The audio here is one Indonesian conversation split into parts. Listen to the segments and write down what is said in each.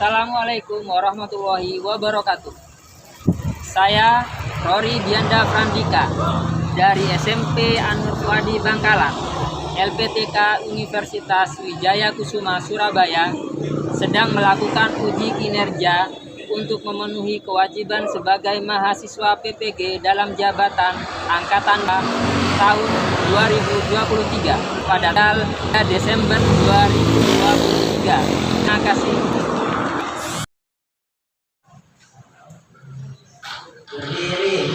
Assalamualaikum warahmatullahi wabarakatuh. Saya Rory Dianda Frandika dari SMP Anur Fuadi Bangkalan, LPTK Universitas Wijaya Kusuma Surabaya, sedang melakukan uji kinerja untuk memenuhi kewajiban sebagai mahasiswa PPG dalam jabatan angkatan tahun 2023 pada tanggal Desember 2023. Terima kasih. Berdiri,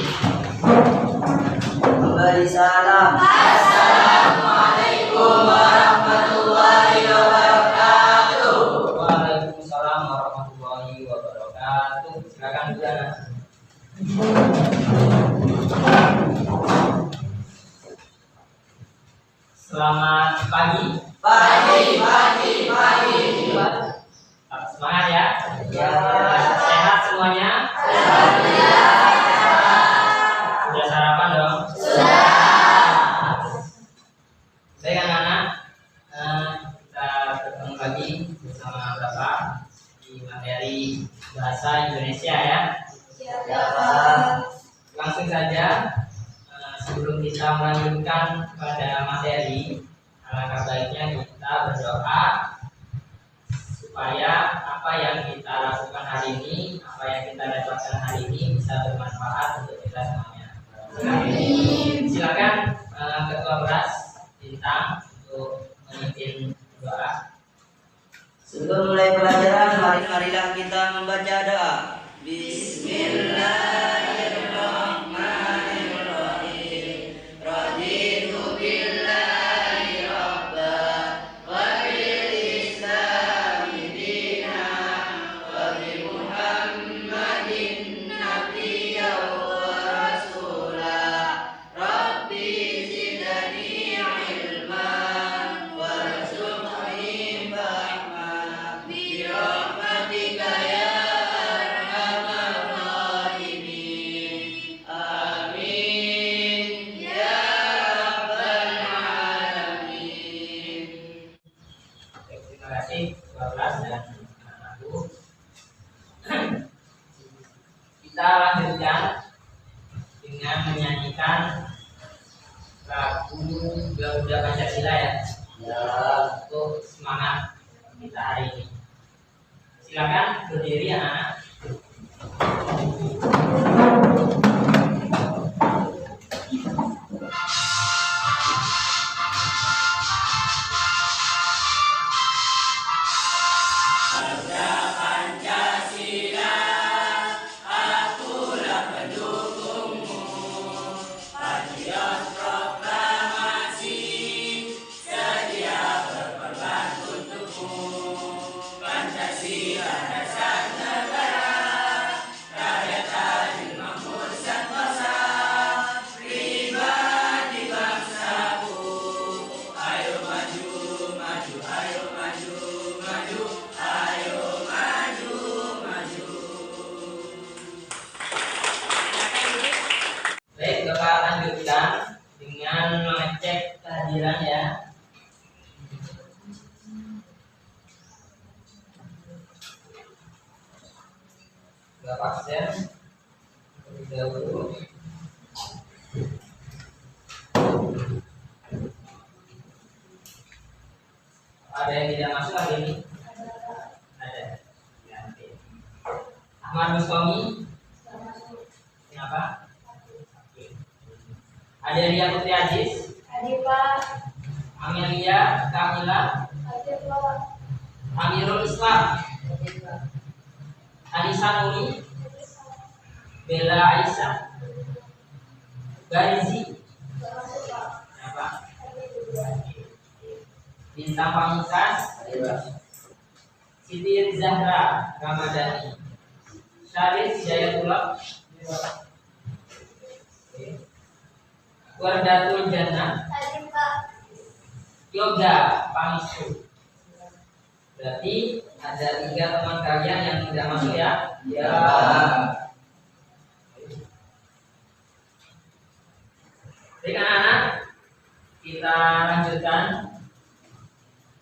memberi salam. Assalamualaikum warahmatullahi wabarakatuh. Waalaikumsalam warahmatullahi wabarakatuh. Silakan Bu Dana. Selamat pagi. Pagi. Tetap semangat ya. Ya. Sehat semuanya. Sudah sarapan dong? Baik anak-anak, kita bertemu lagi bersama Bapak di materi Bahasa Indonesia ya. Langsung saja, sebelum kita melanjutkan pada materi, alangkah baiknya kita berdoa supaya apa yang kita lakukan hari ini, apa yang kita dapatkan hari ini bisa bermanfaat untuk kita semuanya. Amin. Silakan Ketua Beras Bintang untuk memimpin doa. Sebelum mulai pelajaran, marilah kita membaca doa. Bismillahirrahmanirrahim. Raditu billahi rabba wa bil islami dina wa bi Muhammadin nabiyya wa rasula. Rabbi zidni ilman warzuqni fahma bi rahmatika ya arhamar rahimin. Amin ya rabbal alamin. Terima kasih Ketua Beras dan anak-anakku. Kita lanjutkan dengan menyanyikan lagu Garuda Pancasila ya. Untuk semangat kita hari ini. Silakan berdiri anak-anak. Baik, Bapak lanjutkan dengan mengecek kehadiran ya. Bapak absen terlebih dahulu. Ada yang tidak masuk hari ini? Ada. Ya, oke. Ahmad Mustomi? Kenapa? Adelia Putri Aziz, Amelia Kamila, Amirul Islam, Anissa Nuri, Bella Aisyah, Barizi, Bintang Pamungkas, Siti Zahra Ramadhani, Syarif Hidayatullah, Wardatul Jannah, Yoga Pamisu. Berarti ada 3 teman kalian yang tidak masuk ya? Ya. Baik anak-anak, kita lanjutkan.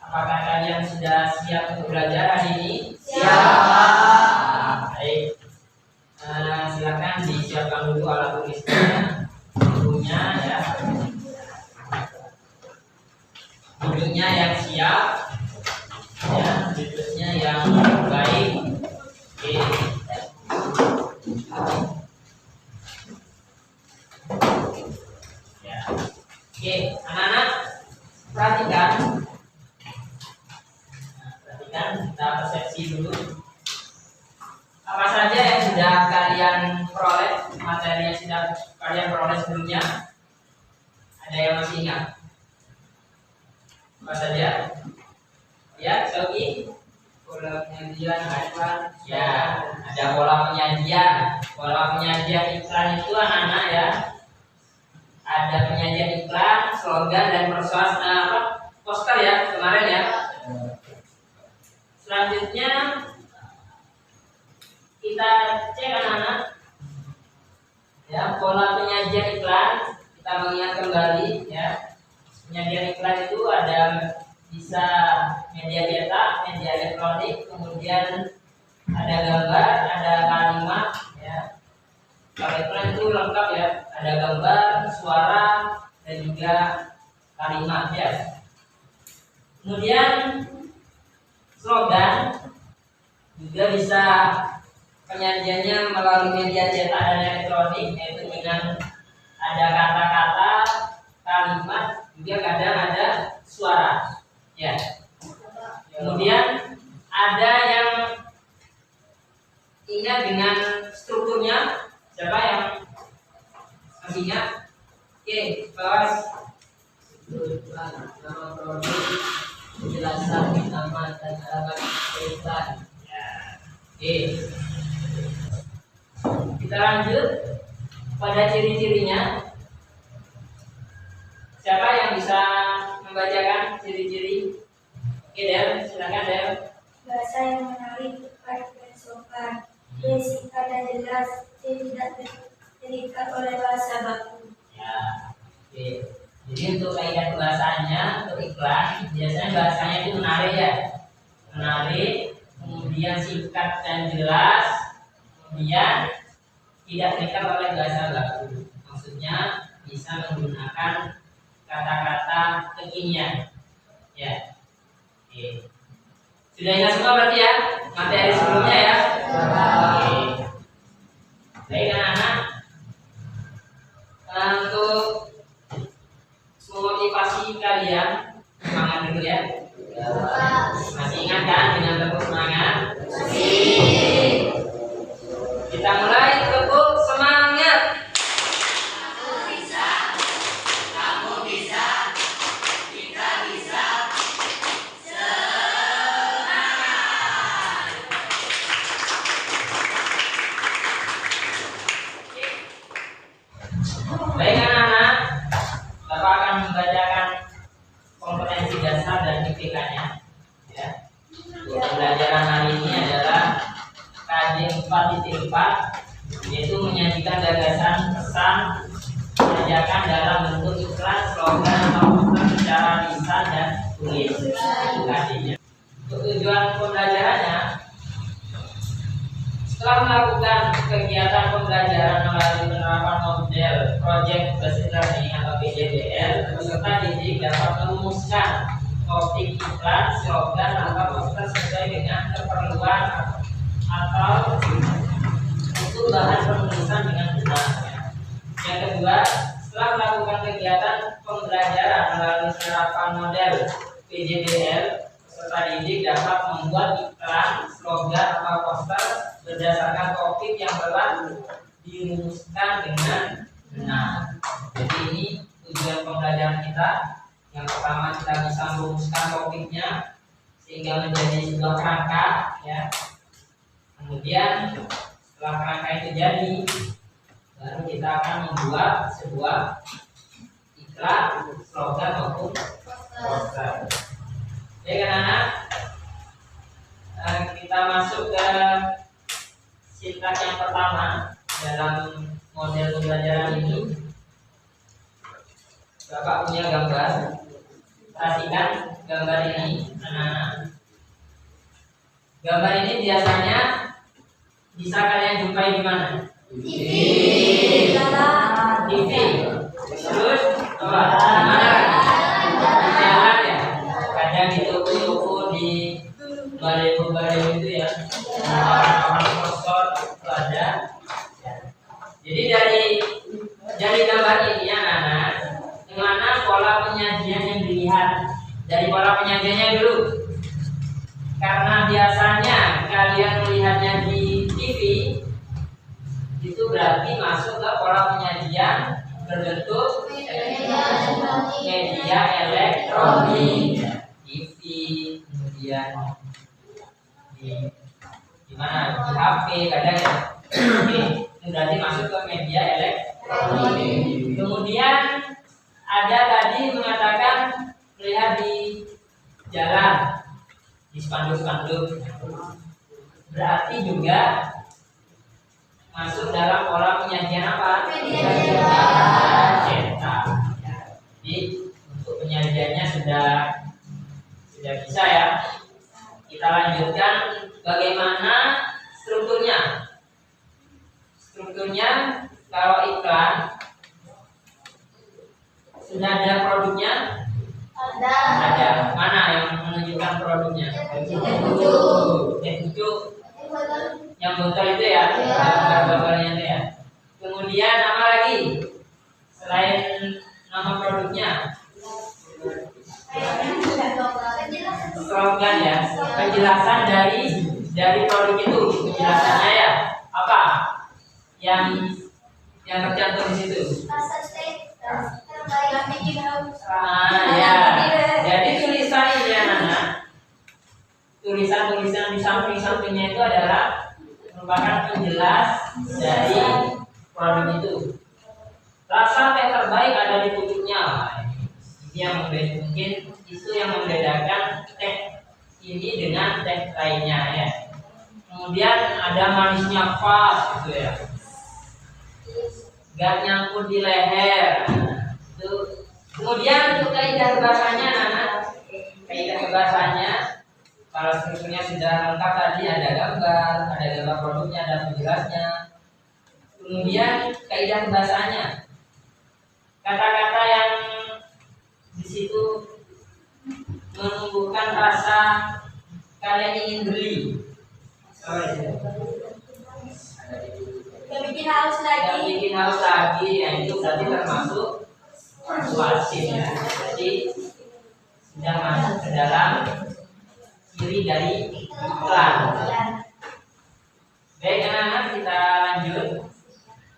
Apakah kalian sudah siap untuk belajar hari ini? Siap. Baik. Silakan disiapkan dulu alat tulisnya, bukunya ya. Bukunya yang siap, ya, bukunya yang baik. Oke. Ya. Oke, anak-anak perhatikan. Perhatikan, kita persepsi dulu. Apa saja yang sudah kalian peroleh, materi yang sudah kalian peroleh sebelumnya? Ada yang masih ingat? Apa saja? Ya, Sogi? Pola penyajian iklan. Ya, ada pola penyajian. Pola penyajian iklan itu anak-anak ya. Ada penyajian iklan, slogan dan poster ya kemarin ya. Selanjutnya kita cek anak-anak ya, pola penyajian iklan. Kita mengingat kembali ya, penyajian iklan itu ada bisa media cetak, media elektronik, kemudian ada gambar, ada kalimat ya. Kalau iklan itu lengkap ya, ada gambar, suara dan juga kalimat ya. Kemudian slogan juga bisa penyajiannya melalui media cetak dan elektronik, yaitu dengan ada kata-kata, kalimat, juga kadang ada suara. Ya. Kemudian ada yang ingat dengan strukturnya? Siapa yang masih ingat? Oke, bahas nama produk, penjelasan nama dan alamat iklan. Ya. Oke. Kita lanjut pada ciri-cirinya. Siapa yang bisa membacakan ciri-ciri? Oke, Del, silakan Del. Bahasa yang menarik, tepat dan sopan. B. Singkat dan jelas. C. Tidak terikat oleh bahasa baku. Ya, oke. Jadi untuk kaidah bahasanya, untuk iklan, biasanya bahasanya itu menarik ya. Menarik, kemudian singkat dan jelas, kemudian tidak terikat oleh bahasa baku. Maksudnya bisa menggunakan kata-kata kekinian. Ya. Oke. Sudah ingat semua berarti ya materi sebelumnya ya? Oke. Baik anak-anak. Untuk memotivasi kalian, semangat dulu ya. Masih ingat kan dengan tepuk semangat? Kita mulai tepuk semangat. Baik anak-anak, Bapak akan membacakan kompetensi dasar dan IPK-nya. Ya. Pembelajaran hari ini adalah KJ 4.4, yaitu menyajikan gagasan, pesan, menyajikan dalam bentuk iklan, slogan atau poster secara lisan dan tulis. Itu KJ-nya. Untuk tujuan pembelajarannya, setelah melakukan kegiatan pembelajaran melalui penerapan model Project Based Learning atau PJBL, peserta didik dapat merumuskan topik iklan, slogan atau poster sesuai dengan keperluan atau untuk bahan penulisan dengan benar. Yang kedua, setelah melakukan kegiatan pembelajaran melalui penerapan model PJBL, peserta didik dapat membuat iklan, slogan atau poster berdasarkan topik yang telah dirumuskan dengan benar. Jadi ini tujuan pembelajaran kita. Yang pertama, kita bisa merumuskan topiknya sehingga menjadi sebuah kerangka ya. Kemudian setelah kerangka itu jadi, baru kita akan membuat sebuah iklan, slogan maupun poster. Oke kan anak? Kita masuk ke sintaks yang pertama dalam model pembelajaran ini. Bapak punya gambar. Perhatikan gambar ini, anak-anak. Gambar ini biasanya bisa kalian jumpai di mana? TV. Terus apa? Di mana? Di jalan ya. Kadang di toko-toko, di balai-balai itu ya. Orang kosor itu ada. Jadi dari gambar ini ya anak, mana pola penyajian yang dilihat. Dari pola penyajiannya dulu. Karena biasanya kalian melihatnya di TV, itu berarti masuk ke pola penyajian berbentuk media elektronik, TV, kemudian di mana di HP kadang ya. Oke, itu berarti masuk ke media elektronik. Kemudian ada tadi mengatakan melihat di jalan, di spanduk-spanduk, berarti juga masuk dalam pola penyajian apa? Cetak. Jadi untuk penyajiannya sudah bisa ya. Kita lanjutkan bagaimana strukturnya. Strukturnya kalau iklan sudah ada produknya. Ada. Mana yang menunjukkan produknya? Yang botol itu ya, gambar-gambarnya itu ya. Kemudian apa lagi selain nama produknya? Slogan ya, penjelasan dari produk itu, penjelasannya ya. Apa yang tercantum di situ? Ya. Jadi tulisan ini ya anak. Tulisan-tulisan di samping-sampingnya itu adalah merupakan penjelas dari produk itu. Rasa teh terbaik ada di pucuknya. Ini yang mungkin itu yang membedakan teh ini dengan teh lainnya ya. Kemudian ada manisnya pas gitu ya. Gak nyangkut di leher. Itu. Kemudian untuk kaidah bahasanya anak, kaidah bahasanya kalau strukturnya sudah lengkap tadi ada gambar produknya, ada penjelasnya. Kemudian kaidah bahasanya, kata-kata yang di situ menumbuhkan rasa kalian ingin beli. Gak bikin haus lagi. Ya itu berarti termasuk persuasif ya. Jadi sudah masuk ke dalam ciri dari iklan. Baik anak-anak, kita lanjut.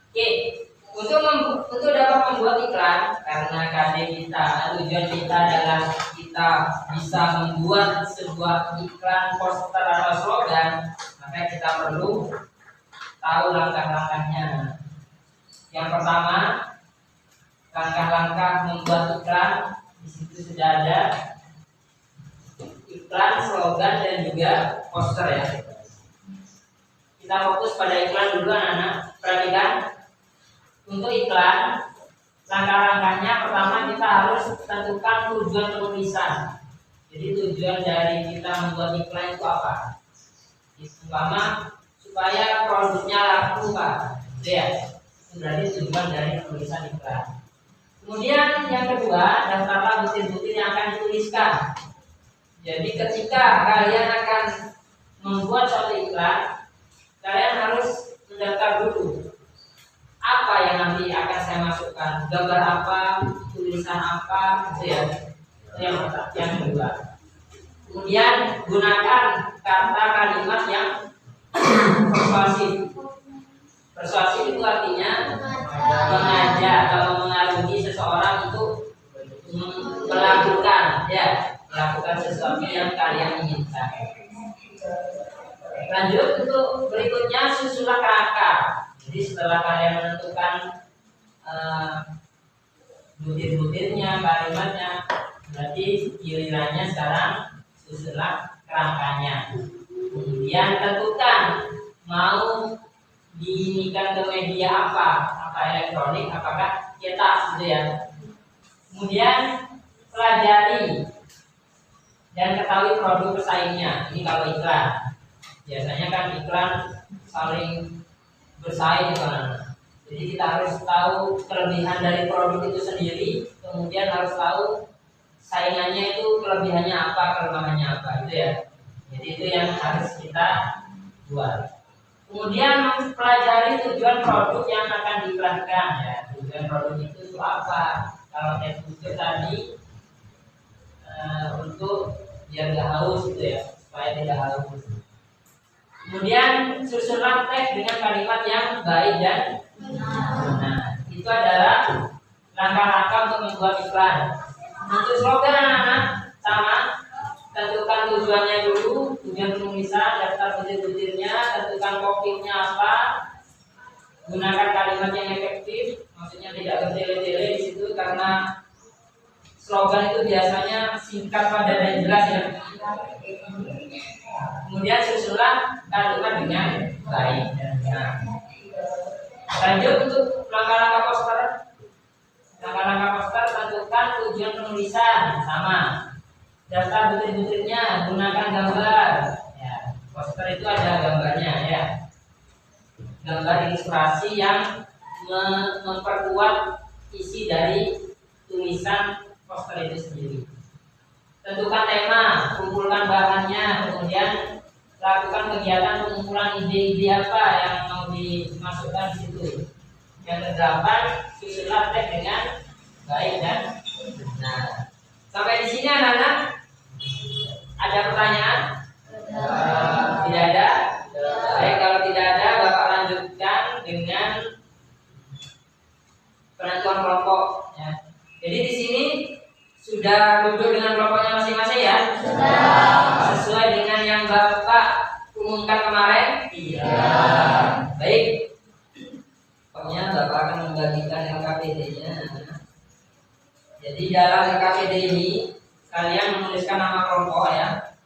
Oke, untuk dapat membuat iklan, karena tujuan kita adalah kita bisa membuat sebuah iklan, poster atau slogan, maka kita perlu tahu langkah-langkahnya. Yang pertama, langkah-langkah membuat iklan. Di situ sudah ada iklan, slogan, dan juga poster ya. Kita fokus pada iklan dulu anak-anak. Perhatikan, untuk iklan langkah-langkahnya pertama kita harus tentukan tujuan penulisan. Jadi tujuan dari kita membuat iklan itu apa? Pertama, supaya produknya laku Pak. Ya, itu berarti tujuan dari penulisan iklan. Kemudian yang kedua, daftarlah butir-butir yang akan dituliskan. Jadi ketika kalian akan membuat suatu iklan, kalian harus mendaftar dulu apa yang nanti akan saya masukkan, gambar apa, tulisan apa, gitu ya. Itu yang kedua. Kemudian gunakan kata kalimat yang persuasif. Persuasif itu artinya mengajak atau mengarungi seseorang untuk melakukan sesuatu yang kalian inginkan. Lanjut untuk berikutnya, susunlah kerangka. Jadi setelah kalian menentukan butir-butirnya, kalimatnya, berarti gilirannya sekarang susunlah kerangkanya. Kemudian tentukan mau diinikan ke media apa elektronik, apakah cetak gitu ya. Kemudian pelajari dan ketahui produk pesaingnya. Ini kalau iklan. biasanya kan iklan saling bersaing kan. Jadi kita harus tahu kelebihan dari produk itu sendiri, kemudian harus tahu saingannya itu kelebihannya apa, kelemahannya apa, gitu ya. Jadi itu yang harus kita buat. Kemudian mempelajari tujuan produk yang akan diiklankan ya. Tujuan produk itu apa? Kalau saya tujuan tadi untuk biar nggak haus gitu ya, supaya tidak haus. Kemudian susunan teks dengan kalimat yang baik dan benar. Itu adalah langkah-langkah untuk membuat iklan. Untuk slogan anak-anak sama, tentukan tujuannya dulu, tujuan penulisan, daftar butir-butirnya, tentukan topiknya apa, gunakan kalimat yang efektif, maksudnya tidak bertele-tele di situ karena slogan itu biasanya singkat, padat dan jelas ya. Kemudian susulan kalimat dengan baik. Nah, lanjut untuk langkah-langkah poster. Langkah-langkah poster, tentukan tujuan penulisan sama. Daftar butir-butirnya, gunakan gambar. Ya, poster itu ada gambarnya ya. Gambar ilustrasi yang memperkuat isi dari tulisan poster itu sendiri. Tentukan tema, kumpulkan bahannya, kemudian lakukan kegiatan pengumpulan ide-ide apa yang mau dimasukkan di situ. Yang kedelapan, susulan teks dengan baik dan benar. Sampai di sini anak-anak ada pertanyaan? Tidak ada? Baik, kalau tidak ada, Bapak lanjutkan dengan penentuan kelompok. Ya. Jadi di sini sudah duduk dengan kelompoknya masing-masing ya? Sudah. Sesuai dengan yang Bapak umumkan kemarin? Iya. Baik. Pokoknya Bapak akan membagikan LKPD-nya. Jadi dalam LKPD ini kalian menuliskan nama kelompok ya.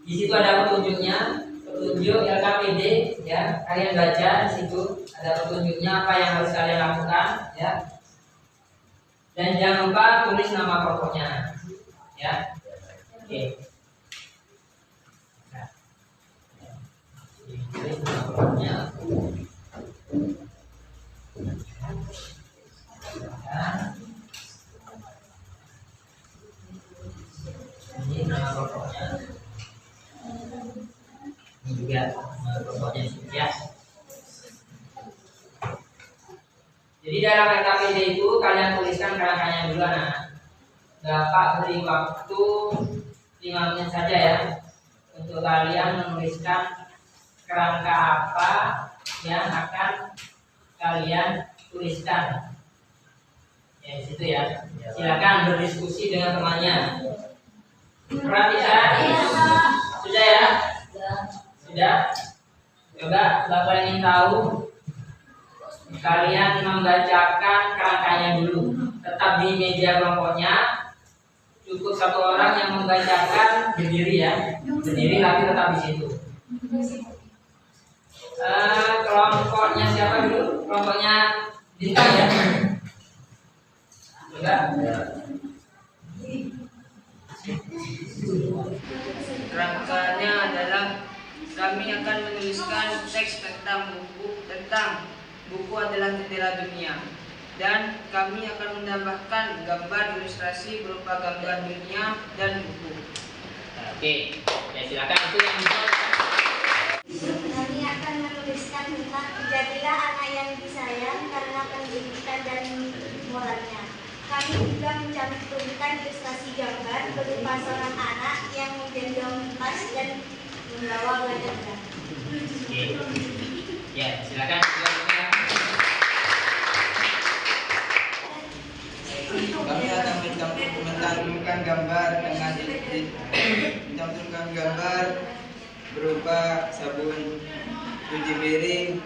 Di situ ada petunjuknya, petunjuk LKPD ya. Kalian baca di situ ada petunjuknya apa yang harus kalian lakukan ya. Dan jangan lupa tulis nama kelompoknya, ya. Oke. Nah. Tulis nama kelompoknya. Ini nama kelompoknya. Ini juga nama kelompoknya ya. Jadi dalam LKPD itu kalian tuliskan kerangkanya dulu anak. Bapak beri waktu 5 menit saja ya untuk kalian menuliskan kerangka apa yang akan kalian tuliskan. Ya di situ ya. Silakan berdiskusi dengan temannya. Perhatikan. Sudah ya? Sudah. Coba Bapak ingin tahu. Kalian membacakan kerangkanya dulu. Tetap di meja kelompoknya. Cukup satu orang yang membacakan berdiri ya. Berdiri tapi tetap di situ. Kelompoknya siapa dulu? Kelompoknya Bintang ya. Sudah. Kerangkanya adalah kami akan menuliskan teks tentang buku adalah jendela dunia, dan kami akan menambahkan gambar ilustrasi berupa gambar dunia dan buku. Oke, ya silakan itu yang bisa. Kami akan menuliskan tentang jadilah anak yang disayang karena pendidikan dan moralnya. Kami juga mencantumkan ilustrasi gambar berupa seorang anak yang menggendong tas dan membawa belajar. Oke, ya silakan. Kami akan mencantumkan gambar dengan mencantumkan gambar berupa sabun cuci piring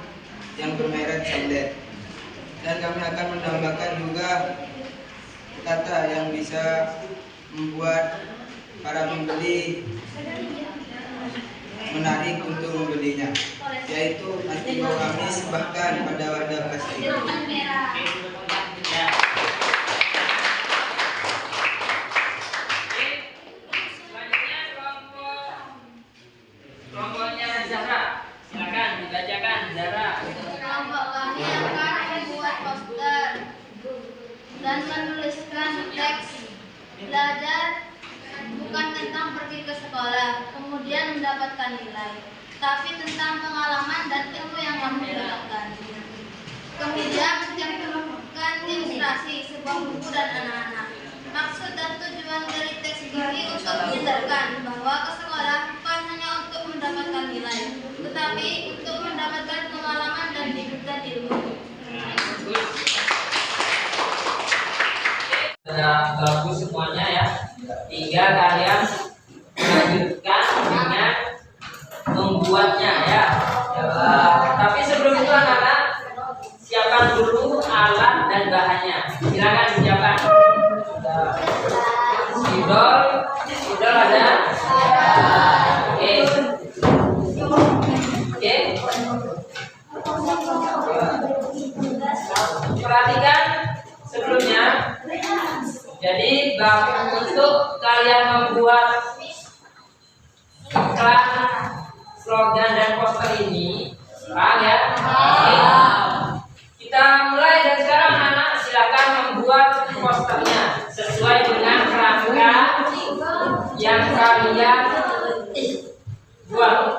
yang bermerek Sunlight, dan kami akan menambahkan juga kata yang bisa membuat para pembeli menarik untuk membelinya, yaitu anti bau amis bahkan pada wadah plastik. Kelompok Belajar bukan tentang pergi ke sekolah, kemudian mendapatkan nilai, tapi tentang pengalaman dan ilmu yang kamu dapatkan. Kemudian mencantumkan ilustrasi sebuah buku dan anak-anak. Maksud dan tujuan dari teks ini untuk menyadarkan bahwa ke sekolah bukan hanya untuk mendapatkan nilai, tetapi untuk mendapatkan pengalaman dan ilmu. Sudah bagus semuanya ya. Tinggal kalian lanjutkan dengan membuatnya ya. Tapi sebelum itu anak-anak siapkan dulu alat dan bahannya. Silakan siapkan. Idol ada. Oke. Perhatikan sebelumnya. Jadi untuk kalian membuat iklan, slogan dan poster ini, paham ya? Kita mulai dari sekarang anak, silakan membuat posternya sesuai dengan kerangka yang kalian buat.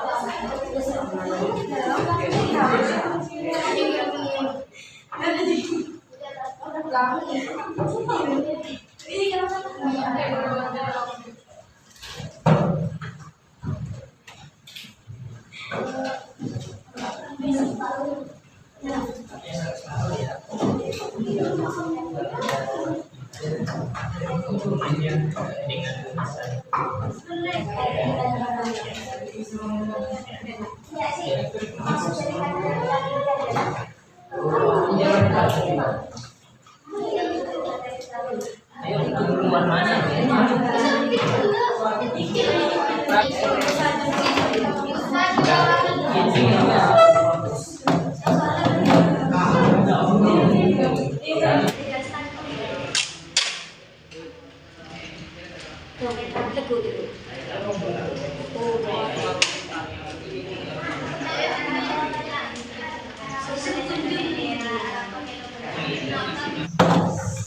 Ayo itu keluar mana?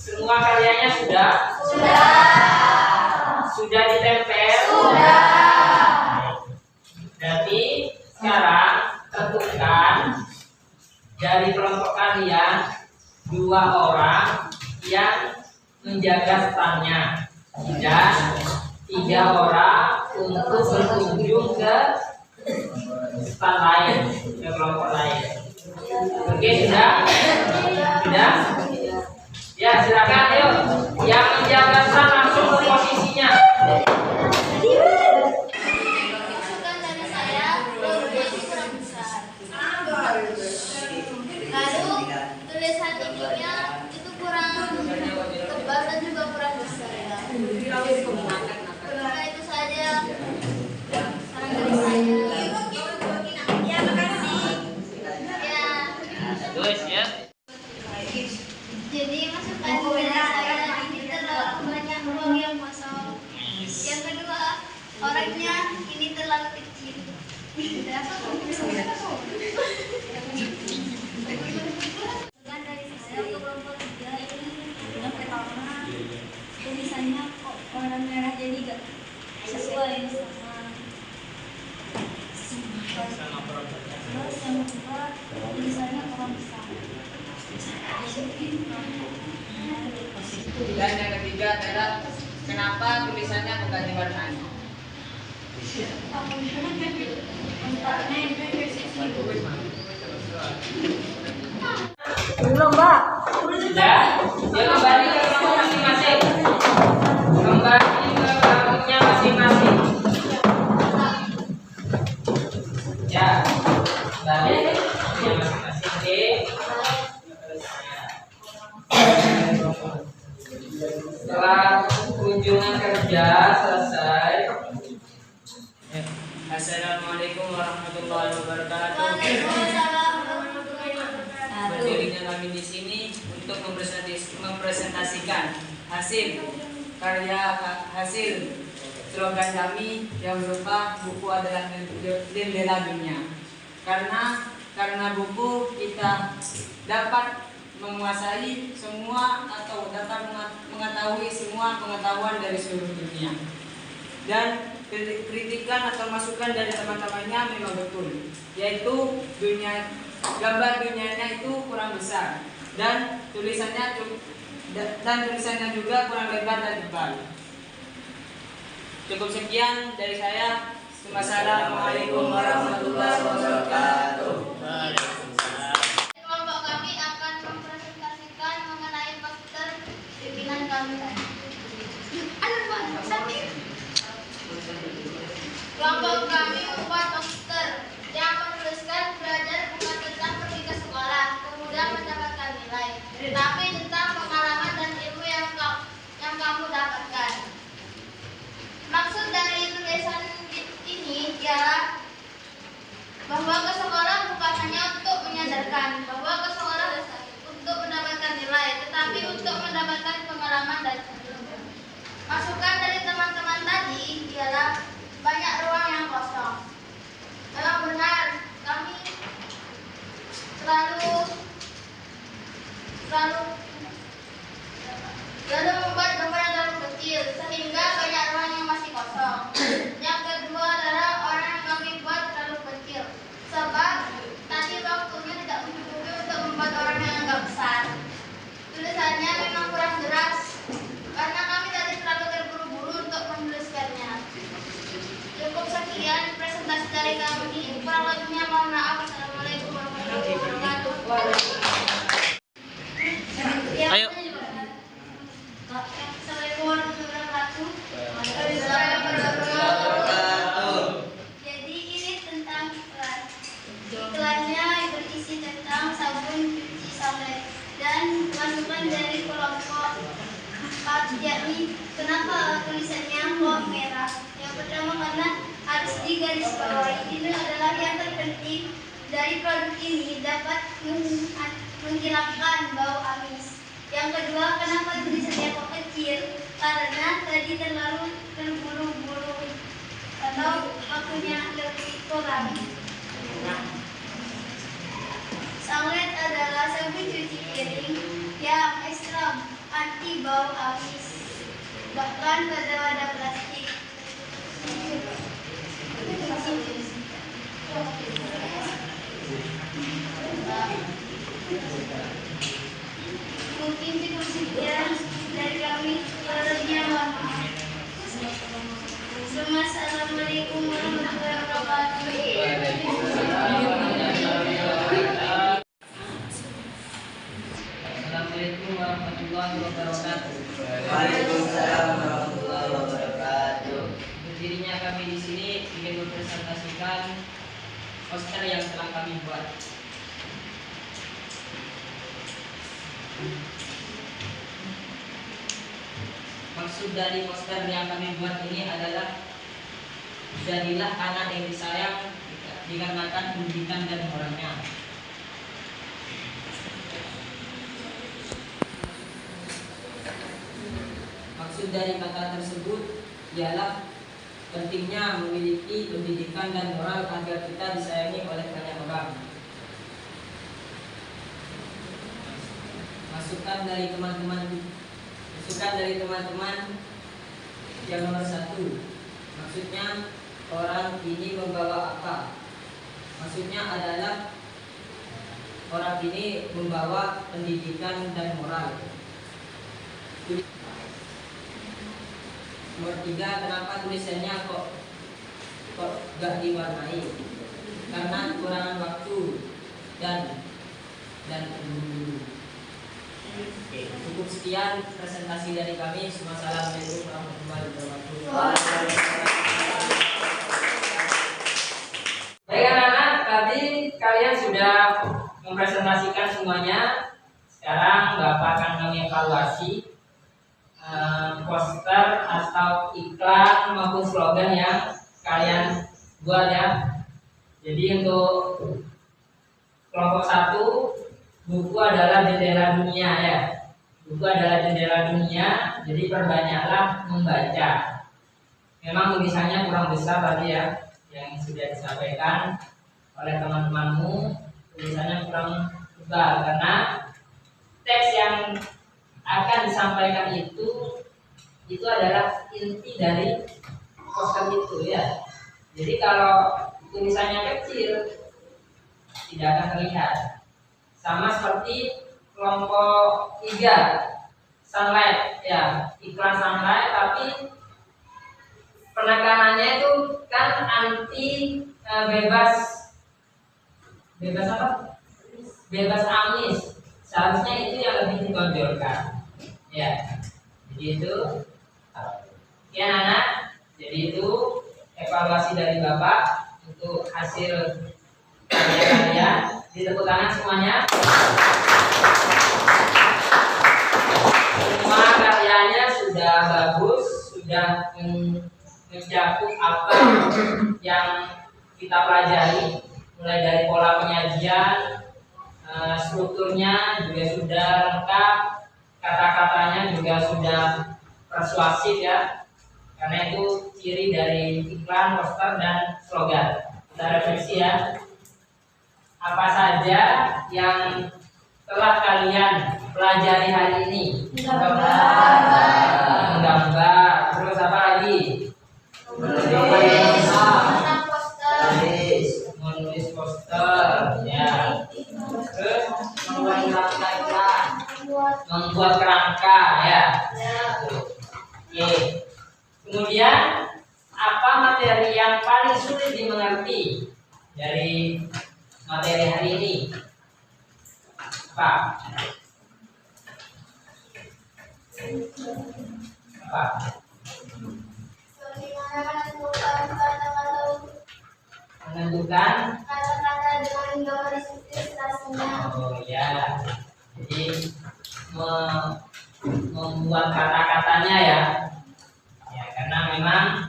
Semua karyanya sudah? Sudah ditempel? Jadi sekarang tentukan dari kelompok kalian 2 orang yang menjaga standnya dan 3 orang untuk berkunjung ke stand lain, ke kelompok lain. Oke, sudah? Sudah? Ya, silakan yuk. Yang menjaga stand langsung ke posisinya. Masukan dari saya, logonya kurang besar. Lalu tulisan ininya itu kurang tebal dan juga kurang besar ya. Maka itu saja saran dari saya. Ya, makasih. Ya. Terus ya. Jadi masukan dari saya ini terlalu banyak ruang yang kosong. Yang kedua, orangnya ini terlalu kecil. Masukan dari saya untuk kelompok 3 ini yang pertama, tulisannya kok warna merah jadi gak sesuai sama. Terus yang kedua, tulisannya kurang besar. Dan yang ketiga adalah kenapa tulisannya bukan diwarnai. Sudah? Ya kembali ke kelompok masing-masing. Kembali ke kelompoknya masing-masing. Ya, kembali ke kelompoknya masing-masing. Setelah kunjungan kerja selesai. Assalamualaikum warahmatullahi wabarakatuh. Waalaikumsalam warahmatullahi wabarakatuh. Berdirinya kami di sini untuk mempresentasikan hasil slogan kami yang berupa buku adalah jendela dunia. Karena buku kita dapat menguasai semua atau dapat mengetahui semua pengetahuan dari seluruh dunia. Dan kritikan atau masukan dari teman-temannya memang betul, yaitu gambar dunianya itu kurang besar dan tulisannya juga kurang lebar dan tebal. Cukup sekian dari saya. Wassalamualaikum warahmatullahi wabarakatuh. Kelompok kami akan mempresentasikan mengenai poster pimpinan kami. Kelompok kami membuat poster yang menuliskan belajar bukan tentang pergi ke sekolah, kemudian mendapatkan nilai, tapi tentang pengalaman dan ilmu yang kamu dapatkan. Maksud dari tulisan ini ialah bahwa ke sekolah bukan hanya untuk menyadarkan bahwa ke sekolah untuk mendapatkan nilai, tetapi untuk mendapatkan pengalaman dan ilmu. Masukan dari teman-teman tadi ialah banyak ruang yang kosong. Memang benar, kami selalu membuat gambar yang terlalu kecil sehingga banyak ruang yang masih kosong. Yang kedua adalah orang yang kami buat terlalu kecil, sebab tadi waktunya tidak mencukupi untuk membuat orang yang agak besar. Tulisannya memang kurang jelas karena kami tadi terlalu terburu-buru untuk menuliskannya. Cukup sekian presentasi dari kami. Kurang lebihnya mohon maaf. Assalamualaikum warahmatullahi wabarakatuh. Ayo. Assalamualaikum warahmatullahi wabarakatuh. Jadi ini tentang iklan. Iklannya berisi tentang sabun cuci sampai dan masukan dari kelompok 4, yakni kenapa tulisannya kok merah. Yang pertama karena harus digarisbawahi, ini adalah yang terpenting dari produk ini dapat menghilangkan bau amis. Yang kedua, kenapa tulisannya kok kecil? Karena tadi terlalu terburu-buru atau waktunya lebih kurang. Sanglet adalah sabun cuci piring yang ekstrim anti bau amis, bahkan pada wadah plastik. Mungkin cukup sekian dari kami. Lebihnya mohon maaf. Assalamualaikum warahmatullahi wabarakatuh. Assalamualaikum warahmatullahi wabarakatuh. Waalaikumsalam warahmatullahi wabarakatuh. Berdirinya kami di sini ingin mempresentasikan poster yang telah kami buat. Maksud dari poster yang kami buat ini adalah jadilah anak yang disayang dikarenakan pendidikan dan moralnya. Maksud dari kata tersebut ialah pentingnya memiliki pendidikan dan moral agar kita disayangi oleh banyak orang. Masukan dari teman-teman yang nomor 1, maksudnya orang ini membawa apa? Maksudnya adalah orang ini membawa pendidikan dan moral. Nomor 3, kenapa tulisannya kok gak diwarnai? Karena kekurangan waktu dan terburu-buru. Cukup sekian presentasi dari kami. Wassalamualaikum warahmatullahi wabarakatuh. Baik anak-anak, tadi kalian sudah mempresentasikan semuanya. Sekarang Bapak akan mengevaluasi poster atau iklan maupun slogan yang kalian buat ya. Jadi untuk kelompok 1, buku adalah jendela dunia ya. Buku adalah jendela dunia, jadi perbanyaklah membaca. Memang tulisannya kurang besar tadi ya, yang sudah disampaikan oleh teman-temanmu. Tulisannya kurang tebal karena teks yang akan disampaikan itu adalah inti dari poster itu ya. Jadi kalau tulisannya kecil tidak akan terlihat. Sama seperti kelompok 3 sunlight ya, iklan sunlight, tapi penekanannya itu kan anti bebas apa? Bebas amis. Seharusnya itu yang lebih ditonjolkan. Ya. Jadi itu ya anak. Jadi itu evaluasi dari Bapak untuk hasil karya kalian. Ditepuk tangan semuanya. Semua karyanya sudah bagus, sudah mencakup apa yang kita pelajari, mulai dari pola penyajian, strukturnya juga sudah lengkap, kata-katanya juga sudah persuasif ya, karena itu ciri dari iklan, poster, dan slogan. Kita refleksi ya, apa saja yang telah kalian pelajari hari ini? Menggambar. Terus apa lagi? Menulis poster ya. Terus membuat kerangka ya. Oke. Kemudian apa materi yang paling sulit dimengerti dari materi hari ini? Apa? Menentukan kata-kata dengan garis ilustrasinya. Oh ya, jadi membuat kata-katanya ya. Ya, karena memang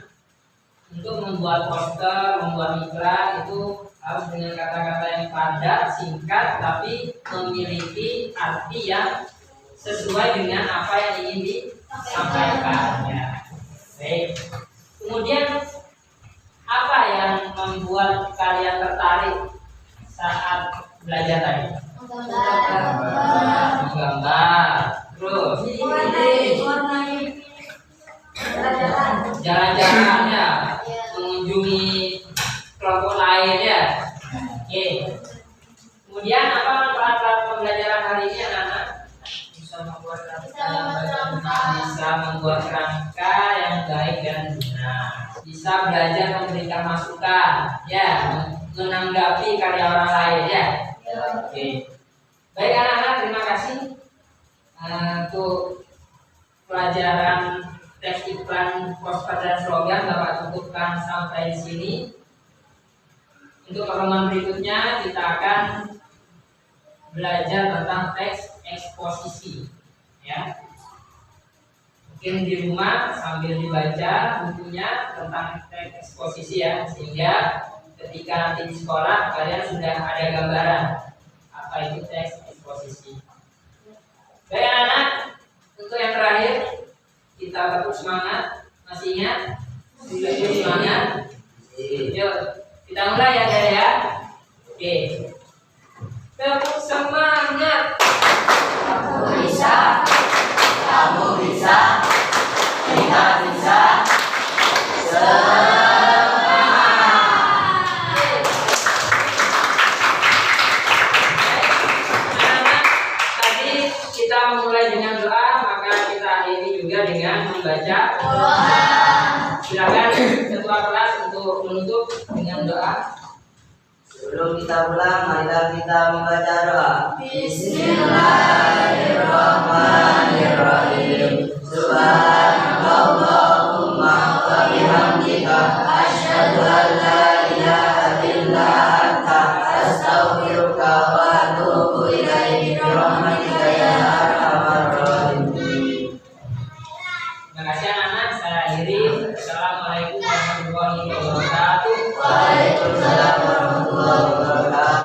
untuk membuat poster, membuat iklan itu harus dengan kata-kata yang padat, singkat, tapi memiliki arti yang sesuai dengan apa yang ingin disampaikan. Ya. Baik. Kemudian apa yang membuat kalian tertarik saat belajar tadi? Menggambar. Terus jalan-jalan ya, mengunjungi kelompok lain ya. Oke. Kemudian apa manfaat pembelajaran hari ini anak-anak? Bisa membuat kerangka yang baik dan benar. Bisa belajar memberikan masukan, ya, menanggapi karya orang lain ya. Oke. Baik anak-anak, terima kasih untuk pelajaran teks iklan, poster, dan slogan Bapak cukupkan sampai di sini. Untuk pertemuan berikutnya kita akan belajar tentang teks eksposisi, ya. Mungkin di rumah sambil dibaca bukunya tentang teks eksposisi ya, sehingga ketika nanti di sekolah kalian sudah ada gambaran apa itu teks eksposisi. Baik anak-anak, untuk yang terakhir kita tetap semangat, masih ingat? Tetap semangat. Yuk, kita mulai ya guys ya. Oke. Tetap semangat. Aku bisa, kamu bisa, kita bisa. Tadi kita memulai dengan doa, maka kita akhiri juga dengan membaca doa. Silakan ketua kelas untuk menutup dengan doa. Sebelum kita pulang, marilah kita membaca doa. Bismillahirrahmanirrahim. Subhanallahumma wa bihamdika asyhadu an la